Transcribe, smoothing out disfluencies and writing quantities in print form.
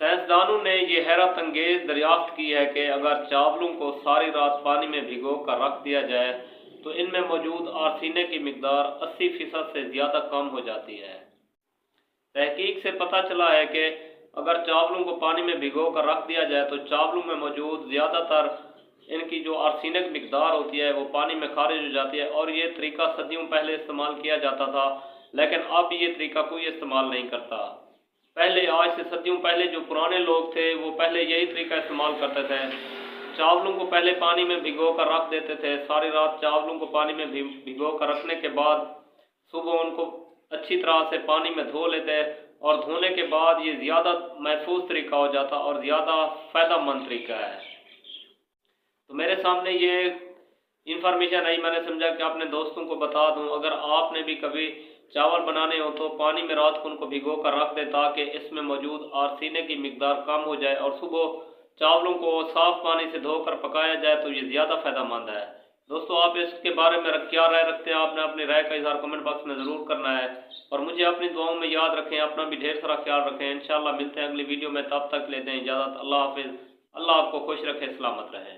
साइंसदानों ने ये हैरत अंगेज दरियाफ्त की है कि अगर चावलों को सारी रात पानी में भिगो कर रख दिया जाए तो इनमें मौजूद आर्सेनिक की मिकदार 80% से ज़्यादा कम हो जाती है। तहकीक से पता चला है कि अगर चावलों को पानी में भिगो कर रख दिया जाए तो चावलों में मौजूद ज़्यादातर इनकी जो आर्सेनिक मिकदार होती है वो पानी में खारिज हो जाती है। और ये तरीका सदियों पहले इस्तेमाल किया जाता था, लेकिन अब ये तरीका कोई इस्तेमाल नहीं करता। पहले, आज से सदियों पहले जो पुराने लोग थे वो पहले यही तरीका इस्तेमाल करते थे। चावलों को पहले पानी में भिगो कर रख देते थे, सारी रात चावलों को पानी में भिगो कर रखने के बाद सुबह उनको अच्छी तरह से पानी में धो लेते, और धोने के बाद ये ज़्यादा महफूज तरीका हो जाता और ज़्यादा फ़ायदेमंद तरीका है। तो मेरे सामने ये इन्फॉर्मेशन आई, मैंने समझा कि अपने दोस्तों को बता दूं। अगर आपने भी कभी चावल बनाने हो तो पानी में रात को उनको भिगो कर रख दें ताकि इसमें मौजूद आर्सेनिक की मिकदार कम हो जाए और सुबह चावलों को साफ़ पानी से धोकर पकाया जाए तो ये ज़्यादा फ़ायदेमंद है। दोस्तों, आप इसके बारे में क्या राय रखते हैं? आपने अपनी राय का इज़हार कमेंट बॉक्स में ज़रूर करना है और मुझे अपनी दुआओं में याद रखें। अपना भी ढेर सारा ख्याल रखें। इंशाअल्लाह मिलते हैं अगली वीडियो में, तब तक लेते हैं इजाज़त। अल्लाह हाफिज़। अल्लाह आपको खुश रखे, सलामत रहे।